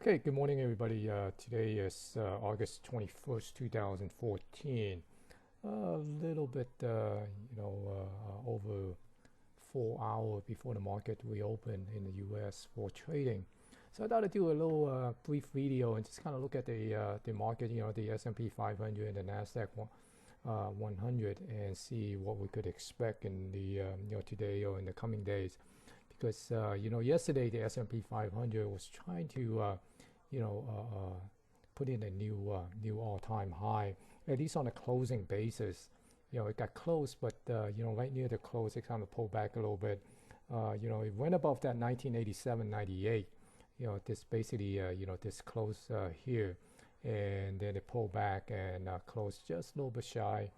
Okay, good morning, everybody. Today is August 21st, 2014. A little bit, over 4 hours before the market reopened in the US for trading. So I thought I'd do a little brief video and just kind of look at the market, the S&P 500 and the Nasdaq 100 and see what we could expect in the, today or in the coming days. Because, yesterday the S&P 500 was trying to put in a new all-time high, at least on a closing basis. It got close, but right near the close, it kind of pulled back a little bit. It went above that 1987-98. This basically, this close here, and then it pulled back and closed just a little bit shy,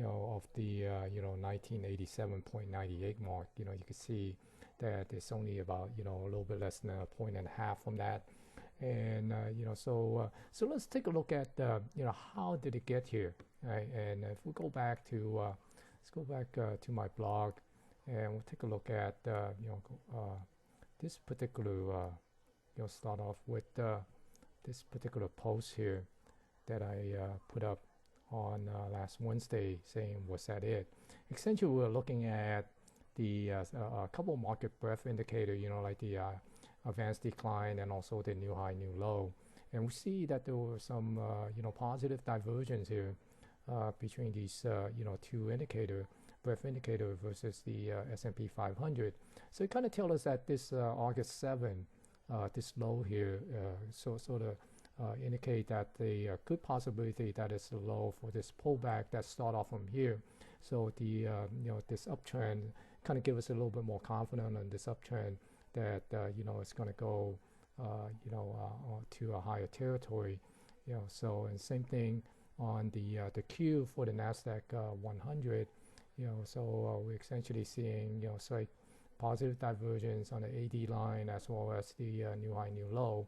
of the 1987.98 mark. You can see that it's only about a little bit less than a point and a half from that. And so let's take a look at how did it get here, right? And if we go back to let's go back to my blog, and we'll take a look at this particular start off with this particular post here that I put up on last Wednesday, saying was that it. Essentially, we're looking at the a couple of market breadth indicators, like the advanced decline and also the new high, new low. And we see that there were some, positive divergence here between these, two indicators, breadth indicator versus the S&P 500. So it kind of tells us that this August 7, this low here, sort of indicate that the good possibility that it's a low for this pullback that start off from here. So the, this uptrend kind of give us a little bit more confidence on this uptrend that it's going to go to a higher territory. So and same thing on the Q for the Nasdaq 100. So we're essentially seeing slight positive divergence on the AD line as well as the new high, new low.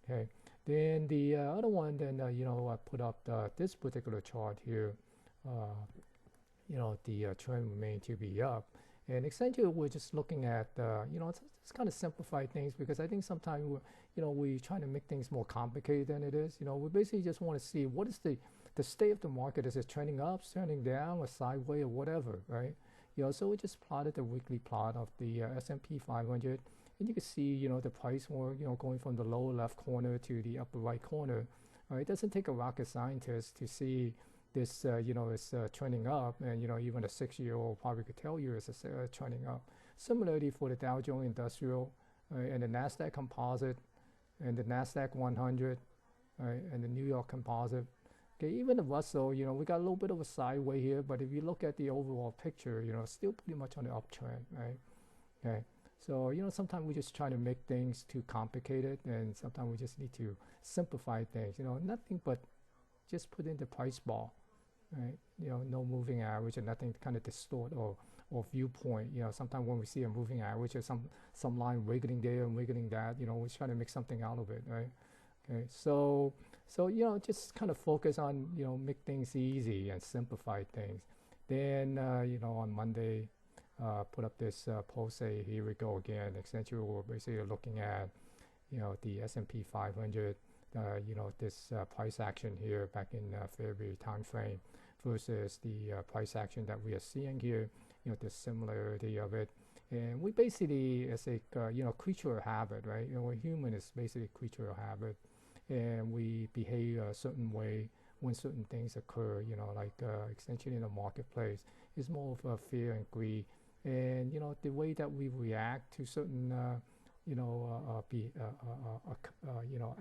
Okay. Then the other one, then I put up this particular chart here. The trend remained to be up. And essentially, we're just looking at, it's kind of simplified things, because I think sometimes, we try to make things more complicated than it is. We basically just want to see what is the state of the market. Is it trending up, trending down, or sideways, or whatever, right? So we just plotted the weekly plot of the S&P 500, and you can see, the price more, going from the lower left corner to the upper right corner. It doesn't take a rocket scientist to see this, is trending up, and even a 6-year-old probably could tell you it's trending up. Similarly for the Dow Jones Industrial and the Nasdaq Composite and the Nasdaq 100 and the New York Composite. Okay, even the Russell, we got a little bit of a sideways here, but if you look at the overall picture, still pretty much on the uptrend, right? Okay, so sometimes we just try to make things too complicated, and sometimes we just need to simplify things. Nothing but just put in the price bar. Right, no moving average and nothing to kind of distort or viewpoint. Sometimes when we see a moving average or some line wiggling there and wiggling that, we're trying to make something out of it, right? Okay, so just kind of focus on make things easy and simplify things. Then on Monday, put up this post. Say here we go again. Essentially, we're basically looking at the S&P 500. This price action here back in February time frame versus the price action that we are seeing here, the similarity of it. And we basically, as a creature of habit, right? We're human, is basically a creature of habit, and we behave a certain way when certain things occur. Like essentially in the marketplace, is more of a fear and greed, and the way that we react to certain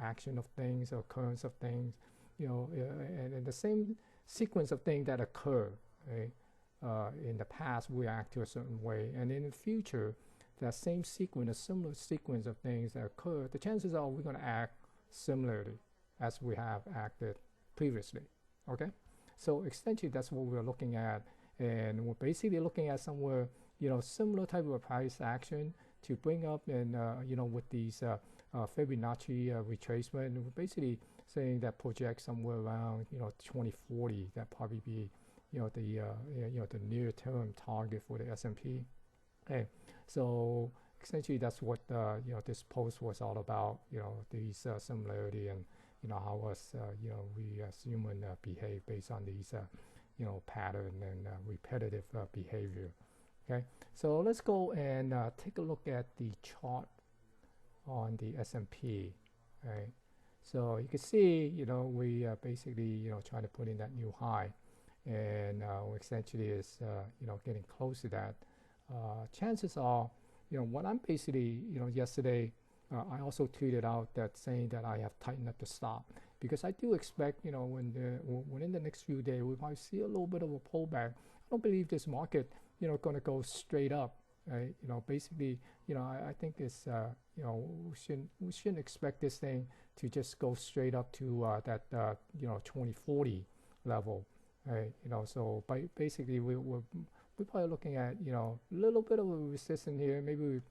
action of things, or occurrence of things, and the same sequence of things that occur, right? In the past, we act to a certain way, and in the future, that same sequence, a similar sequence of things that occur, the chances are we're going to act similarly as we have acted previously. Okay, so essentially that's what we're looking at, and we're basically looking at somewhere, similar type of price action to bring up, and with these Fibonacci retracement, and we're basically saying that project somewhere around 2040. That probably be the near term target for the S&P. Okay, so essentially that's what this post was all about. These similarity and how us we as human behave based on these pattern and repetitive behavior. Okay, so let's go and take a look at the chart on the S&P. Right, so you can see we basically trying to put in that new high, and essentially is getting close to that. Chances are, what I'm basically yesterday I also tweeted out that saying that I have tightened up the stop, because I do expect within the next few days we might see a little bit of a pullback. I don't believe this market going to go straight up, right? Basically I think it's we shouldn't expect this thing to just go straight up to that 2040 level, right? So basically we're probably looking at a little bit of a resistance here. Maybe we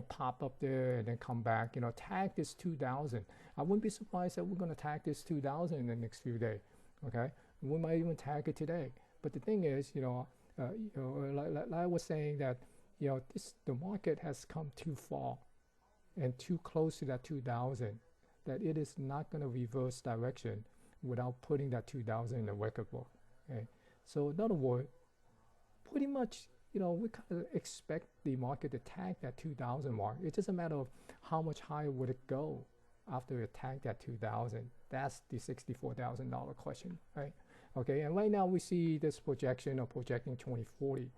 pop up there and then come back, tag this 2000. I wouldn't be surprised that we're going to tag this 2000 in the next few days. Okay, we might even tag it today. But the thing is, like I was saying, that the market has come too far and too close to that 2000 that it is not going to reverse direction without putting that 2000 in the record book. Okay, so in other words, pretty much we kind of expect the market to tag that 2000 mark. It's just a matter of how much higher would it go after it tagged that 2000. That's the $64,000 question, right? Okay, and right now we see this projection of projecting 2040.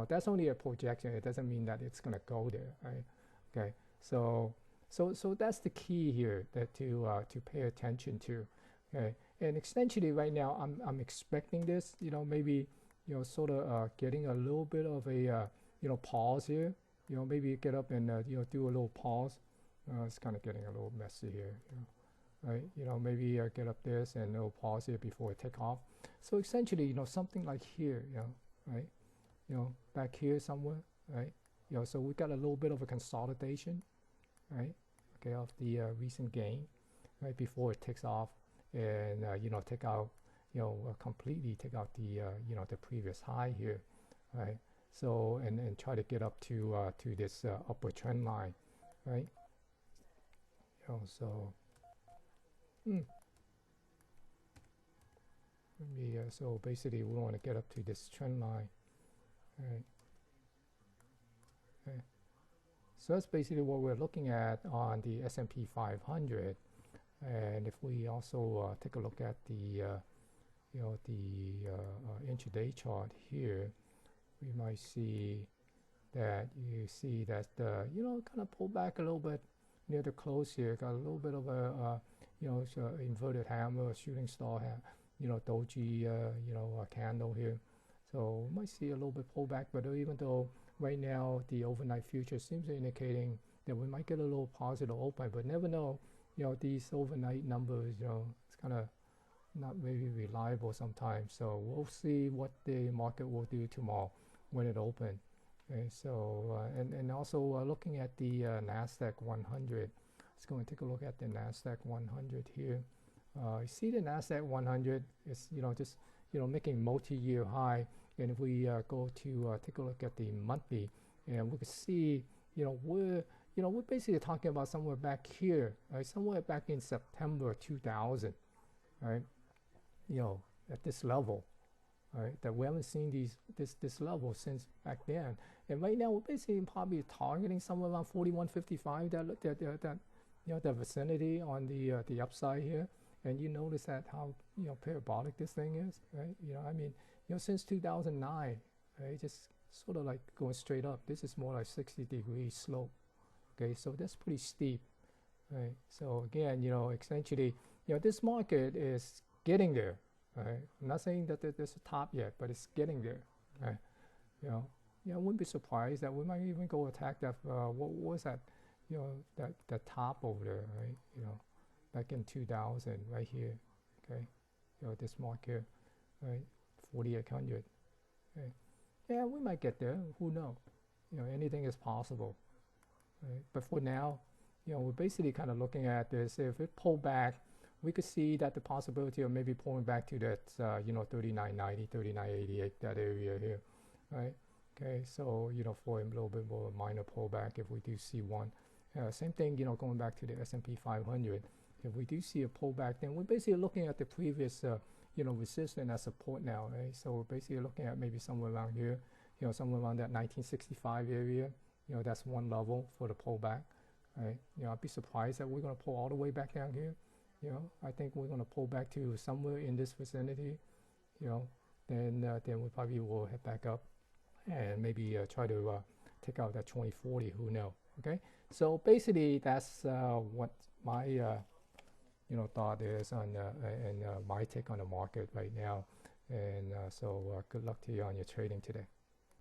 That's only a projection. It doesn't mean that it's going to go there, right? Okay, so that's the key here that to pay attention to. Okay, and essentially right now I'm expecting this, maybe sort of getting a little bit of a pause here. Maybe get up and do a little pause. It's kind of getting a little messy here. Right? Maybe get up this and a little pause here before it take off. So essentially, something like here, right? Back here somewhere, right? So we got a little bit of a consolidation, right? Okay, of the recent gain, right, before it takes off and take out, completely take out the the previous high here, right? So and try to get up to this upward trend line, right? So. So basically we want to get up to this trend line, right? Okay. So that's basically what we're looking at on the S&P 500. And if we also take a look at the intraday chart here, we might see that kind of pull back a little bit near the close here. Got a little bit of a inverted hammer, a shooting star, doji, a candle here. So we might see a little bit pullback, but even though right now the overnight future seems to indicating that we might get a little positive open, but never know, these overnight numbers, it's kind of not very reliable sometimes. So we'll see what the market will do tomorrow when it opens. Okay, so and also looking at the Nasdaq 100. Let's go and take a look at the Nasdaq 100 here. You see the Nasdaq 100 is just making multi-year high, and if we go to take a look at the monthly, and we can see we're basically talking about somewhere back here, right? Somewhere back in September 2000, right? At this level, right? That we haven't seen this level since back then, and right now we're basically probably targeting somewhere around 41.55. That vicinity on the upside here, and you notice that how parabolic this thing is, right? I mean, since 2009, right? Just sort of like going straight up. This is more like 60-degree slope. Okay, so that's pretty steep, right? So again, essentially, this market is getting there, right? I'm not saying that there's a top yet, but it's getting there, right? I wouldn't be surprised that we might even go attack that. What was that? That top over there, right? Back in 2000, right here. Okay, this mark here, right? 4,800. Okay. Yeah, we might get there. Who knows? Anything is possible. Right? But for now, we're basically kind of looking at this. If it pull back, we could see that the possibility of maybe pulling back to that, 39.90, 39.88, that area here, right? Okay, so for a little bit more minor pullback, if we do see one, same thing, going back to the S&P 500, if we do see a pullback, then we're basically looking at the previous resistance as support now, right? So we're basically looking at maybe somewhere around here, somewhere around that 1965 area. That's one level for the pullback, right? I'd be surprised that we're going to pull all the way back down here. I think we're going to pull back to somewhere in this vicinity. Then we probably will head back up and maybe try to take out that 2040. Who knows? Okay, so basically that's what my thought is on and my take on the market right now. And so good luck to you on your trading today.